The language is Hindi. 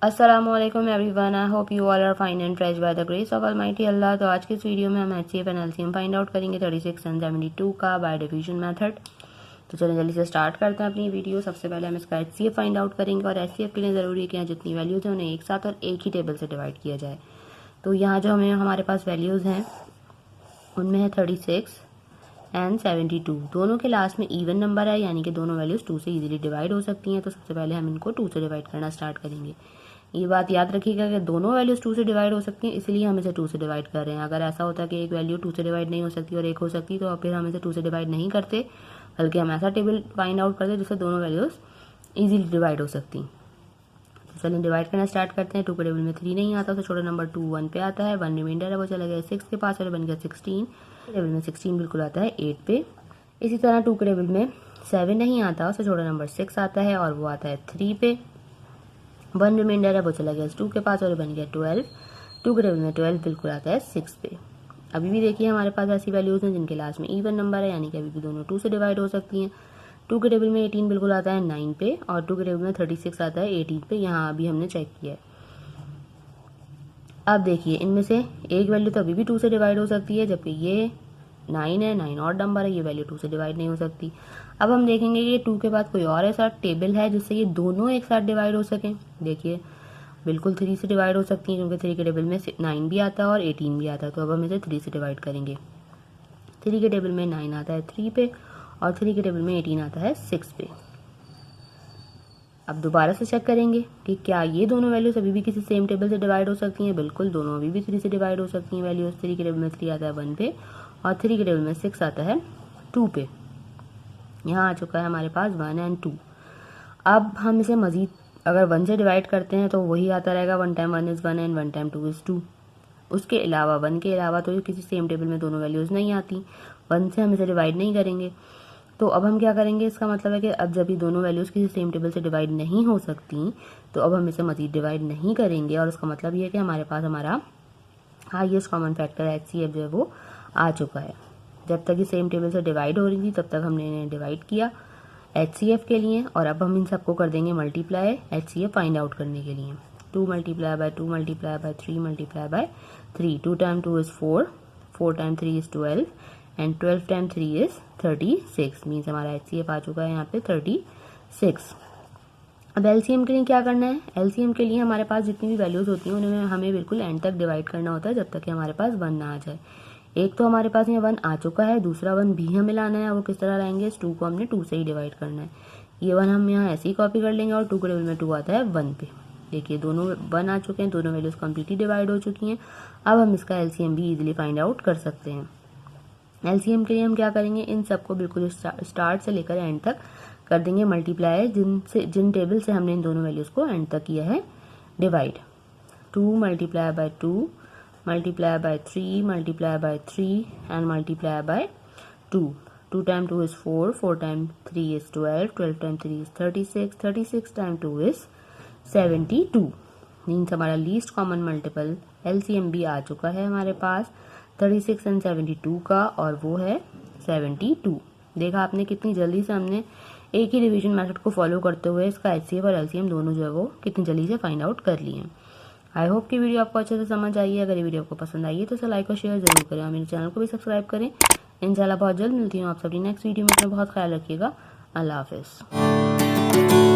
अस्सलामुअलैकुम everyone, I hope you all are fine and fresh by the grace of almighty Allah. तो आज की इस वीडियो में हम HCF and LCM find out करेंगे 36 एंड 72 का बाय डिवीजन मेथड। तो चलिए जल्दी से स्टार्ट करते हैं अपनी वीडियो। सबसे पहले हम इसका एचसीएफ फाइंड आउट करेंगे और एचसीएफ के लिए ज़रूरी है कि यहाँ जितनी वैल्यूज़ हैं उन्हें एक साथ और एक ही टेबल से डिवाइड किया जाए। तो यहाँ जो हमारे पास वैल्यूज़ हैं उनमें है 36 एंड 72। दोनों के लास्ट में इवन नंबर है, यानी कि दोनों वैल्यूज़ 2 से इजीली डिवाइड हो सकती हैं। तो सबसे पहले हम इनको 2 से डिवाइड करना स्टार्ट करेंगे। ये बात याद रखिएगा कि दोनों वैल्यूज़ 2 से डिवाइड हो सकती हैं, इसलिए हम इसे 2 से डिवाइड कर रहे हैं। अगर ऐसा होता कि एक वैल्यू 2 से डिवाइड नहीं हो सकती और एक हो सकती तो फिर हम इसे 2 से डिवाइड नहीं करते, बल्कि हम ऐसा टेबल फाइंड आउट करते जिससे दोनों वैल्यूज़ ईजिली डिवाइड हो सकती। तो चलिए डिवाइड करना स्टार्ट करते हैं। 2 के टेबल में 3 नहीं आता तो छोटा नंबर 2 1 पे आता है। 1 रिमाइंडर है, वो चला गया 6 के पास और बन गया 16। टेबल में 16 बिल्कुल आता है 8 पे। इसी तरह 2 के टेबल में 7 नहीं आता, उससे छोटा नंबर 6 आता है और वो आता है 3 पे। 1 रिमाइंडर है, वो चला गया 2 के पास और बन गया 12। 2 के टेबल में 12 बिल्कुल आता है 6 पे। अभी भी देखिए हमारे पास ऐसी वैल्यूज़ हैं जिनके लास्ट में इवन नंबर है, यानी कि अभी भी दोनों 2 से डिवाइड हो सकती हैं। 2 के टेबल में 18 बिल्कुल आता है 9 पे और 2 के टेबल में 36 आता है 18 पे। यहाँ अभी हमने चेक किया है। अब देखिए इनमें से एक वैल्यू तो अभी भी 2 से डिवाइड हो सकती है, जबकि ये 9 है, 9 और नंबर है, ये वैल्यू 2 से डिवाइड नहीं हो सकती। अब हम देखेंगे कि 2 के बाद कोई और ऐसा टेबल है जिससे ये दोनों एक साथ डिवाइड हो सकें। देखिए बिल्कुल 3 से डिवाइड हो सकती हैं, क्योंकि 3 के टेबल में 9 भी आता है और 18 भी आता है। तो अब हम इसे 3 से डिवाइड करेंगे। 3 के टेबल में 9 आता है 3 पे और 3 के टेबल में 18 आता है 6 पे। अब दोबारा से चेक करेंगे कि क्या ये दोनों वैल्यूज अभी भी किसी सेम टेबल से डिवाइड हो सकती हैं। बिल्कुल दोनों अभी भी 3 से डिवाइड हो सकती हैं वैल्यूज। 3 के टेबल में 3 आता है 1 पे और 3 के टेबल में 6 आता है 2 पे। यहाँ आ चुका है हमारे पास 1 एंड 2। अब हम इसे मजीद अगर 1 से डिवाइड करते हैं तो वही आता रहेगा 1 time 1 is 1 and 1 time 2 is 2। उसके अलावा 1 के अलावा तो किसी सेम टेबल में दोनों वैल्यूज़ नहीं आती। 1 से हम इसे डिवाइड नहीं करेंगे। तो अब हम क्या करेंगे, इसका मतलब है कि अब जब ये दोनों वैल्यूज़ किसी सेम टेबल से डिवाइड नहीं हो सकती तो अब हम इसे मजीद डिवाइड नहीं करेंगे। और उसका मतलब ये है कि हमारे पास हमारा हाईएस्ट कॉमन फैक्टर एचसीएफ जो है वो आ चुका है। जब तक ये सेम टेबल से डिवाइड हो रही थी तब तक हमने इन्हें डिवाइड किया एचसीएफ के लिए, और अब हम इन सबको कर देंगे मल्टीप्लाई एचसीएफ फाइंड आउट करने के लिए। 2 multiply by 2 multiply by 3 multiply by 3। 2 time 2 is 4, 4 time 3 is 12 and 12 time 3 is 36। Means हमारा एचसीएफ आ चुका है यहाँ पे 36। अब एलसीएम के लिए क्या करना है। एलसीएम के लिए हमारे पास जितनी भी वैल्यूज़ होती हैं उन्हें हमें बिल्कुल एंड तक डिवाइड करना होता है, जब तक कि हमारे पास 1 ना आ जाए। एक तो हमारे पास यहाँ 1 आ चुका है, दूसरा 1 भी हमें लाना है। वो किस तरह लाएंगे, इस 2 को हमने 2 से ही डिवाइड करना है। ये 1 हम यहाँ ऐसे ही कॉपी कर लेंगे और 2 के टेबल में 2 आता है 1 पे। देखिए दोनों 1 आ चुके हैं, दोनों वैल्यूज़ कम्प्लीटली डिवाइड हो चुकी हैं। अब हम इसका एलसीएम भी ईजिली फाइंड आउट कर सकते हैं। एलसीएम के लिए हम क्या करेंगे, इन सबको बिल्कुल स्टार्ट से लेकर एंड तक कर देंगे मल्टीप्लाई, जिन टेबल से हमने इन दोनों वैल्यूज़ को एंड तक किया है divide. 2 multiply by 2 multiply by 3 multiply by 3 and multiply by 2। 2 time 2 is 4, 4 time 3 is 12, 12 time 3 is 36, 36 time 2 is 72। Means हमारा लीस्ट कॉमन मल्टीपल एलसीएम भी आ चुका है हमारे पास 36 एंड 72 का, और वो है 72। देखा आपने कितनी जल्दी से हमने एक ही डिवीजन मेथड को फॉलो करते हुए इसका एचसीएफ और एलसीएम दोनों जो है वो कितनी जल्दी से फाइंड आउट कर लिए हैं। आई होप कि वीडियो आपको अच्छे से समझ आई है। अगर ये वीडियो आपको पसंद आई है तो इसे लाइक और शेयर जरूर करें और मेरे चैनल को भी सब्सक्राइब करें। इंशाल्लाह बहुत जल्द मिलती हूँ आप सभी नेक्स्ट वीडियो में। अपना बहुत ख्याल रखिएगा। अल्लाह हाफिज़।